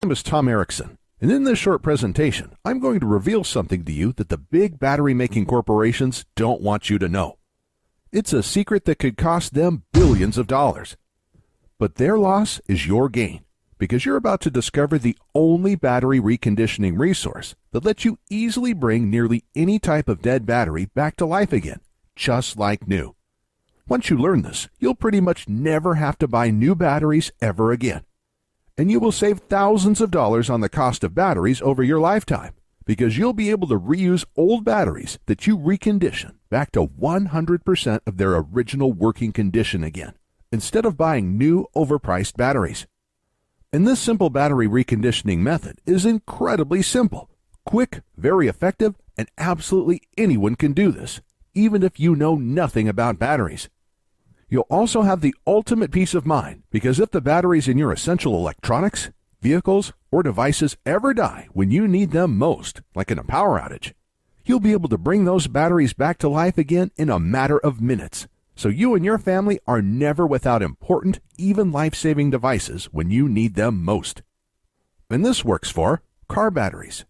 My name is Tom Erickson, and in this short presentation, I'm going to reveal something to you that the big battery-making corporations don't want you to know. It's a secret that could cost them billions of dollars. But their loss is your gain, because you're about to discover the only battery reconditioning resource that lets you easily bring nearly any type of dead battery back to life again, just like new. Once you learn this, you'll pretty much never have to buy new batteries ever again. And you will save thousands of dollars on the cost of batteries over your lifetime, because you'll be able to reuse old batteries that you recondition back to 100% of their original working condition again, instead of buying new overpriced batteries. And this simple battery reconditioning method is incredibly simple, quick, very effective, and absolutely anyone can do this, even if you know nothing about batteries. You'll also have the ultimate peace of mind, because if the batteries in your essential electronics, vehicles, or devices ever die when you need them most, like in a power outage, you'll be able to bring those batteries back to life again in a matter of minutes, so you and your family are never without important, even life-saving devices when you need them most. And this works for car batteries,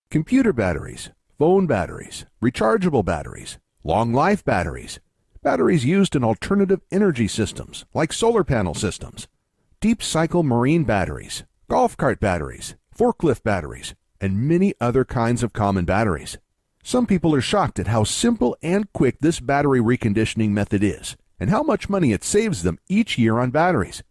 computer batteries, phone batteries, rechargeable batteries, long-life batteries, batteries used in alternative energy systems like solar panel systems, deep cycle marine batteries, golf cart batteries, forklift batteries, and many other kinds of common batteries. Some people are shocked at how simple and quick this battery reconditioning method is, and how much money it saves them each year on batteries.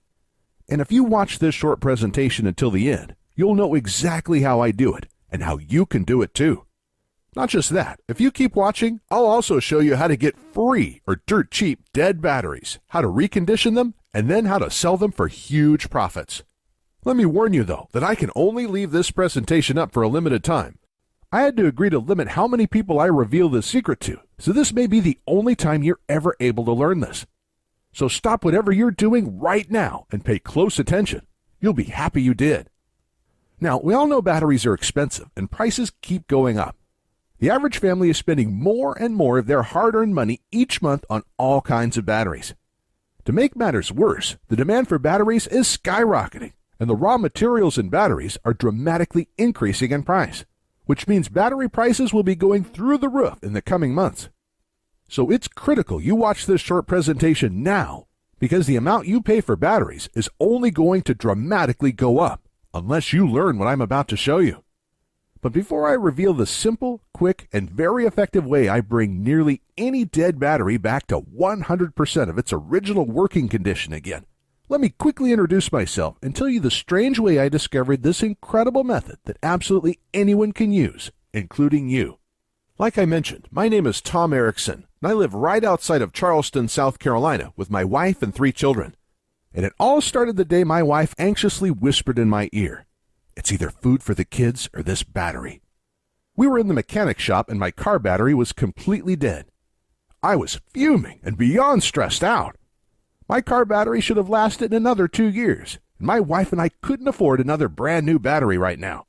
And if you watch this short presentation until the end, you'll know exactly how I do it, and how you can do it too. Not just that, if you keep watching, I'll also show you how to get free or dirt cheap dead batteries, how to recondition them, and then how to sell them for huge profits. Let me warn you though, that I can only leave this presentation up for a limited time. I had to agree to limit how many people I reveal this secret to, so this may be the only time you're ever able to learn this. So stop whatever you're doing right now and pay close attention. You'll be happy you did. Now, we all know batteries are expensive and prices keep going up. The average family is spending more and more of their hard-earned money each month on all kinds of batteries. To make matters worse, the demand for batteries is skyrocketing, and the raw materials in batteries are dramatically increasing in price, which means battery prices will be going through the roof in the coming months. So it's critical you watch this short presentation now, because the amount you pay for batteries is only going to dramatically go up, unless you learn what I'm about to show you. But before I reveal the simple, quick, and very effective way I bring nearly any dead battery back to 100% of its original working condition again, let me quickly introduce myself and tell you the strange way I discovered this incredible method that absolutely anyone can use, including you. Like I mentioned, my name is Tom Erickson, and I live right outside of Charleston, South Carolina, with my wife and 3 children. And it all started the day my wife anxiously whispered in my ear, "It's either food for the kids or this battery." We were in the mechanic shop and my car battery was completely dead. I was fuming and beyond stressed out. My car battery should have lasted another 2 years, and my wife and I couldn't afford another brand new battery right now.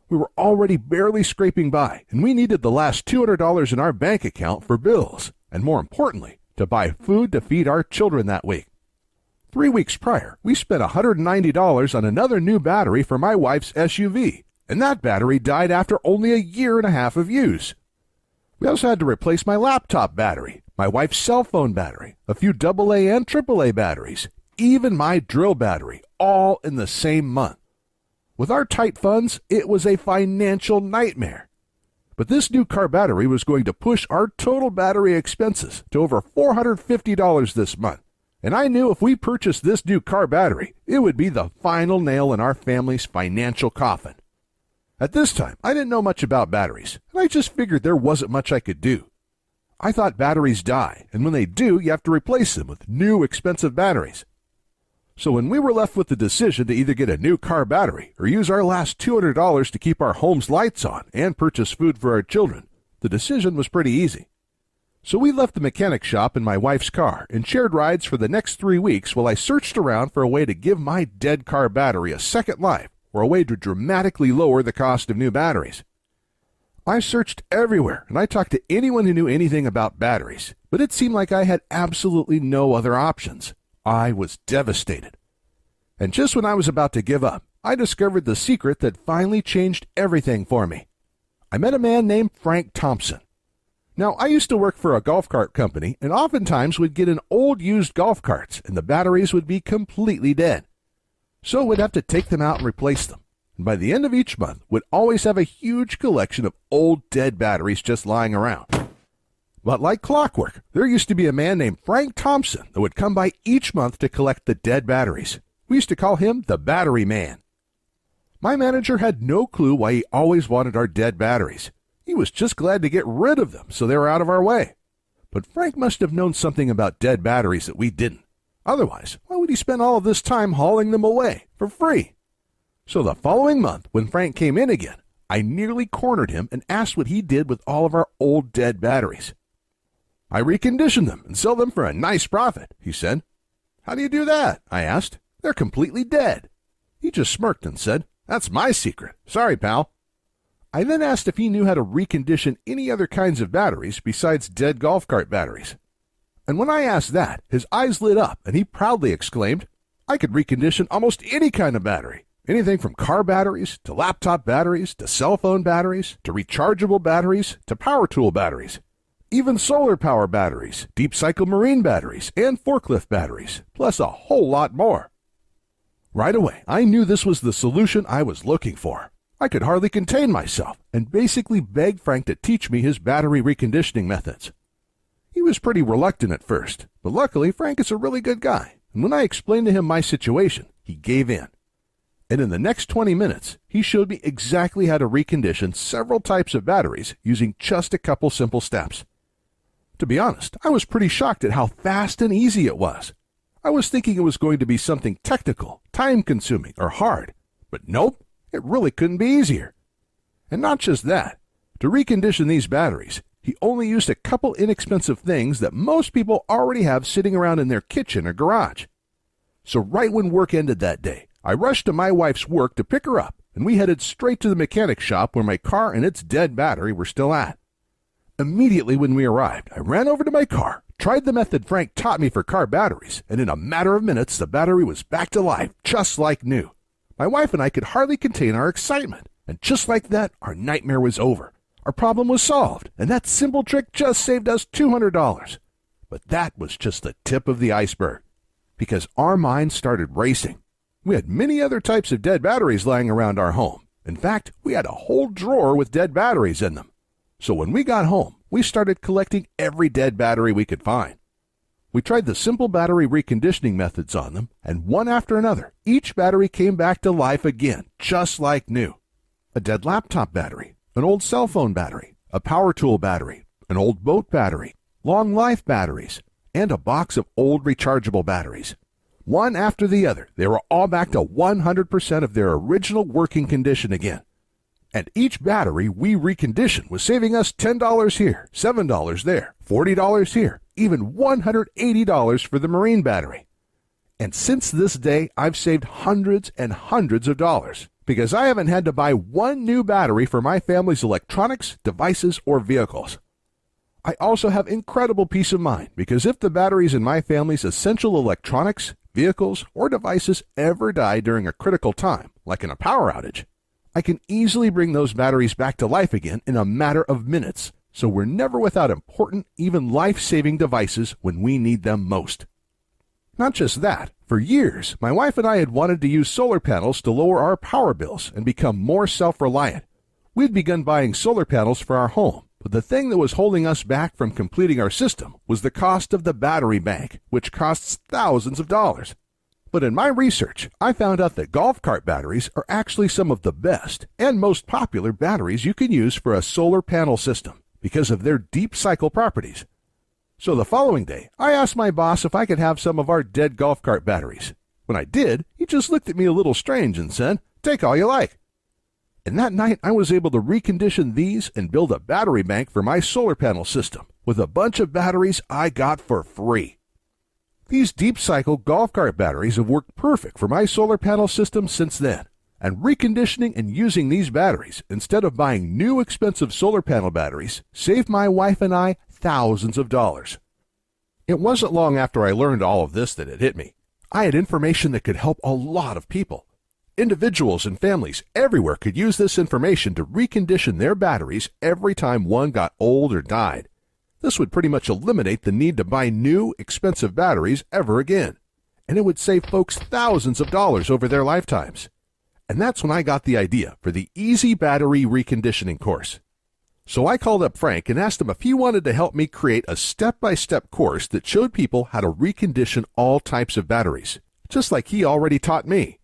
We were already barely scraping by, and we needed the last $200 in our bank account for bills, and more importantly, to buy food to feed our children that week. 3 weeks prior, we spent $190 on another new battery for my wife's SUV, and that battery died after only a year and a half of use. We also had to replace my laptop battery, my wife's cell phone battery, a few AA and AAA batteries, even my drill battery, all in the same month. With our tight funds, it was a financial nightmare. But this new car battery was going to push our total battery expenses to over $450 this month. And I knew if we purchased this new car battery, it would be the final nail in our family's financial coffin. At this time, I didn't know much about batteries, and I just figured there wasn't much I could do. I thought batteries die, and when they do, you have to replace them with new expensive batteries. So when we were left with the decision to either get a new car battery or use our last $200 to keep our home's lights on and purchase food for our children, the decision was pretty easy. So we left the mechanic shop in my wife's car and shared rides for the next 3 weeks while I searched around for a way to give my dead car battery a second life or a way to dramatically lower the cost of new batteries. I searched everywhere and I talked to anyone who knew anything about batteries, but it seemed like I had absolutely no other options. I was devastated. And just when I was about to give up, I discovered the secret that finally changed everything for me. I met a man named Frank Thompson. Now, I used to work for a golf cart company, and oftentimes would get in old used golf carts, and the batteries would be completely dead. So we'd have to take them out and replace them. And by the end of each month, we'd always have a huge collection of old dead batteries just lying around. But like clockwork, there used to be a man named Frank Thompson that would come by each month to collect the dead batteries. We used to call him the Battery Man. My manager had no clue why he always wanted our dead batteries. He was just glad to get rid of them so they were out of our way. But Frank must have known something about dead batteries that we didn't. Otherwise, why would he spend all of this time hauling them away for free? So the following month, when Frank came in again, I nearly cornered him and asked what he did with all of our old dead batteries. "I recondition them and sell them for a nice profit," he said. "How do you do that?" I asked. "They're completely dead." He just smirked and said, "That's my secret. Sorry, pal." I then asked if he knew how to recondition any other kinds of batteries besides dead golf cart batteries. And when I asked that, his eyes lit up and he proudly exclaimed, "I could recondition almost any kind of battery. Anything from car batteries, to laptop batteries, to cell phone batteries, to rechargeable batteries, to power tool batteries. Even solar power batteries, deep cycle marine batteries, and forklift batteries, plus a whole lot more." Right away, I knew this was the solution I was looking for. I could hardly contain myself and basically begged Frank to teach me his battery reconditioning methods. He was pretty reluctant at first, but luckily Frank is a really good guy, and when I explained to him my situation, he gave in. And in the next 20 minutes, he showed me exactly how to recondition several types of batteries using just a couple simple steps. To be honest, I was pretty shocked at how fast and easy it was. I was thinking it was going to be something technical, time-consuming, or hard, but nope. It really couldn't be easier. And not just that. To recondition these batteries, he only used a couple inexpensive things that most people already have sitting around in their kitchen or garage. So right when work ended that day, I rushed to my wife's work to pick her up, and we headed straight to the mechanic shop where my car and its dead battery were still at. Immediately when we arrived, I ran over to my car, tried the method Frank taught me for car batteries, and in a matter of minutes the battery was back to life, just like new. My wife and I could hardly contain our excitement, and just like that, our nightmare was over. Our problem was solved, and that simple trick just saved us $200. But that was just the tip of the iceberg, because our minds started racing. We had many other types of dead batteries lying around our home. In fact, we had a whole drawer with dead batteries in them. So when we got home, we started collecting every dead battery we could find. We tried the simple battery reconditioning methods on them, and one after another, each battery came back to life again, just like new. A dead laptop battery, an old cell phone battery, a power tool battery, an old boat battery, long life batteries, and a box of old rechargeable batteries. One after the other, they were all back to 100% of their original working condition again. And each battery we reconditioned was saving us $10 here, $7 there, $40 here, even $180 for the marine battery. And since this day, I've saved hundreds and hundreds of dollars because I haven't had to buy one new battery for my family's electronics, devices, or vehicles. I also have incredible peace of mind because if the batteries in my family's essential electronics, vehicles, or devices ever die during a critical time, like in a power outage, I can easily bring those batteries back to life again in a matter of minutes, so we're never without important, even life-saving devices when we need them most. Not just that, for years, my wife and I had wanted to use solar panels to lower our power bills and become more self-reliant. We'd begun buying solar panels for our home, but the thing that was holding us back from completing our system was the cost of the battery bank, which costs thousands of dollars. But in my research, I found out that golf cart batteries are actually some of the best and most popular batteries you can use for a solar panel system because of their deep cycle properties. So the following day, I asked my boss if I could have some of our dead golf cart batteries. When I did, he just looked at me a little strange and said, "Take all you like." And that night, I was able to recondition these and build a battery bank for my solar panel system with a bunch of batteries I got for free. These deep cycle golf cart batteries have worked perfect for my solar panel system since then, and reconditioning and using these batteries instead of buying new expensive solar panel batteries saved my wife and I thousands of dollars. It wasn't long after I learned all of this that it hit me. I had information that could help a lot of people. individuals and families everywhere could use this information to recondition their batteries every time one got old or died. This would pretty much eliminate the need to buy new, expensive batteries ever again, and it would save folks thousands of dollars over their lifetimes. And that's when I got the idea for the Easy Battery Reconditioning course. So I called up Frank and asked him if he wanted to help me create a step-by-step course that showed people how to recondition all types of batteries, just like he already taught me.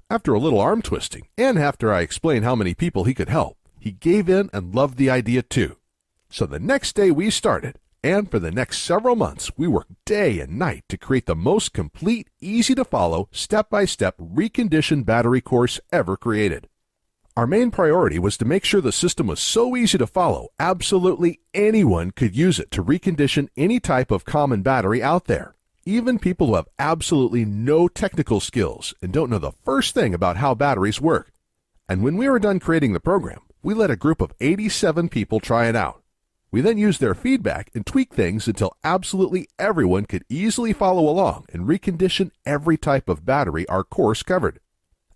After a little arm twisting, and after I explained how many people he could help, he gave in and loved the idea too. So the next day we started, and for the next several months we worked day and night to create the most complete, easy-to-follow, step-by-step reconditioned battery course ever created. Our main priority was to make sure the system was so easy to follow, absolutely anyone could use it to recondition any type of common battery out there, even people who have absolutely no technical skills and don't know the first thing about how batteries work. And when we were done creating the program, we let a group of 87 people try it out. We then used their feedback and tweaked things until absolutely everyone could easily follow along and recondition every type of battery our course covered.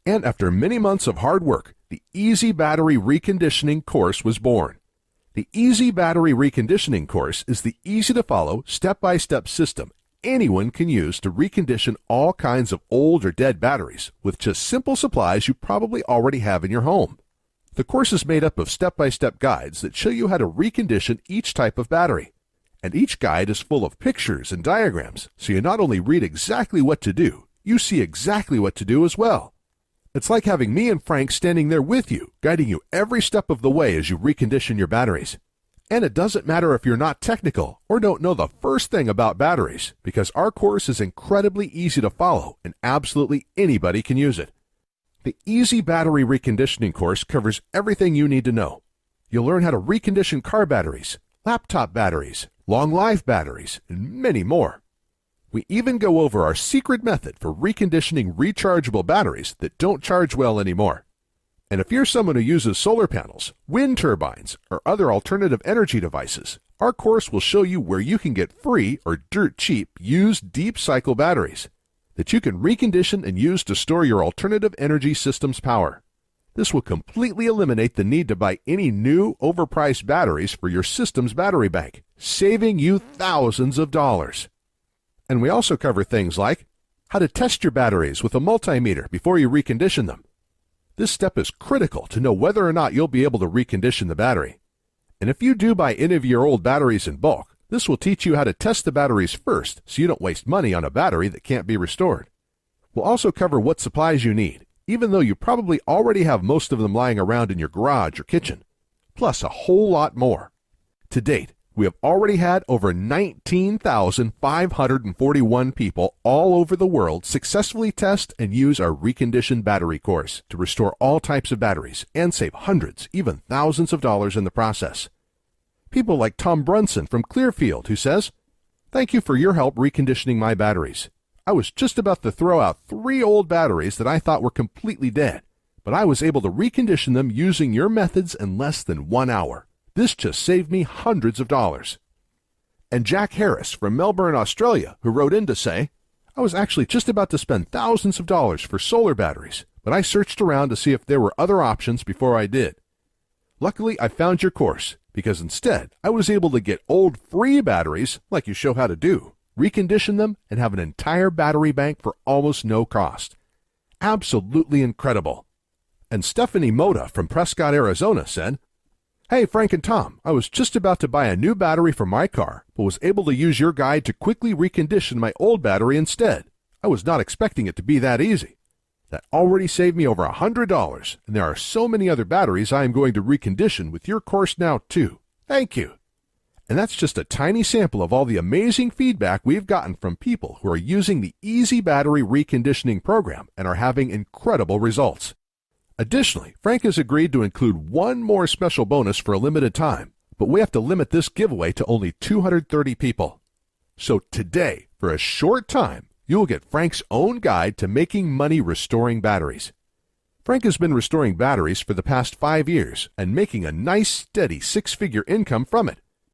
And after many months of hard work, the Easy Battery Reconditioning course was born. The Easy Battery Reconditioning course is the easy-to-follow, step-by-step system anyone can use to recondition all kinds of old or dead batteries with just simple supplies you probably already have in your home. The course is made up of step-by-step guides that show you how to recondition each type of battery. And each guide is full of pictures and diagrams, so you not only read exactly what to do, you see exactly what to do as well. It's like having me and Frank standing there with you, guiding you every step of the way as you recondition your batteries. And it doesn't matter if you're not technical or don't know the first thing about batteries, because our course is incredibly easy to follow and absolutely anybody can use it. The Easy Battery Reconditioning course covers everything you need to know. You'll learn how to recondition car batteries, laptop batteries, long-life batteries, and many more. We even go over our secret method for reconditioning rechargeable batteries that don't charge well anymore. And if you're someone who uses solar panels, wind turbines, or other alternative energy devices, our course will show you where you can get free or dirt cheap used deep cycle batteries that you can recondition and use to store your alternative energy system's power. This will completely eliminate the need to buy any new overpriced batteries for your system's battery bank, saving you thousands of dollars. And we also cover things like how to test your batteries with a multimeter before you recondition them. This step is critical to know whether or not you'll be able to recondition the battery. And if you do buy any of your old batteries in bulk, this will teach you how to test the batteries first so you don't waste money on a battery that can't be restored. We'll also cover what supplies you need, even though you probably already have most of them lying around in your garage or kitchen, plus a whole lot more. To date, we have already had over 19,541 people all over the world successfully test and use our reconditioned battery course to restore all types of batteries and save hundreds, even thousands of dollars in the process. People like Tom Brunson from Clearfield, who says, "Thank you for your help reconditioning my batteries. I was just about to throw out 3 old batteries that I thought were completely dead, but I was able to recondition them using your methods in less than 1 hour. This just saved me hundreds of dollars." And Jack Harris from Melbourne, Australia, who wrote in to say, "I was actually just about to spend thousands of dollars for solar batteries, but I searched around to see if there were other options before I did. Luckily, I found your course, because instead I was able to get old free batteries, like you show how to do, recondition them, and have an entire battery bank for almost no cost. Absolutely incredible." And Stephanie Moda from Prescott, Arizona said, "Hey, Frank and Tom, I was just about to buy a new battery for my car, but was able to use your guide to quickly recondition my old battery instead. I was not expecting it to be that easy. That already saved me over $100, and there are so many other batteries I am going to recondition with your course now too. Thank you." And that's just a tiny sample of all the amazing feedback we've gotten from people who are using the Easy Battery Reconditioning program and are having incredible results. Additionally, Frank has agreed to include one more special bonus for a limited time, but we have to limit this giveaway to only 230 people. So today, for a short time, you will get Frank's own guide to making money restoring batteries. Frank has been restoring batteries for the past 5 years and making a nice, steady 6-figure income from it.